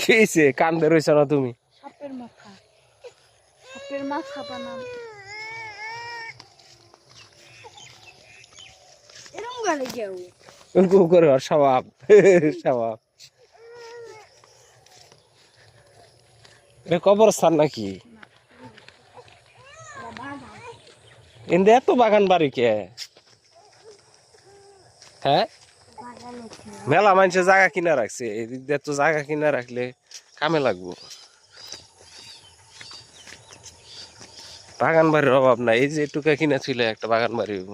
খেয়েছে কান্দে রয়েছ না তুমি? সাপের মাথা বানাম এরম গালে কেউ করে স্বভাব স্বভাব। এটা কবরস্থান নাকি? এতে এত বাগান বাড়ি কে? হ্যাঁ, মেলা মানুষের জায়গা কিনা রাখছে, এদিক দিয়ে তো জায়গা কিনা রাখলে কামে লাগবো। বাগান বাড়ির অভাব নাই, এই যে টুকা কিনা ছিল একটা বাগান বাড়ি হইব।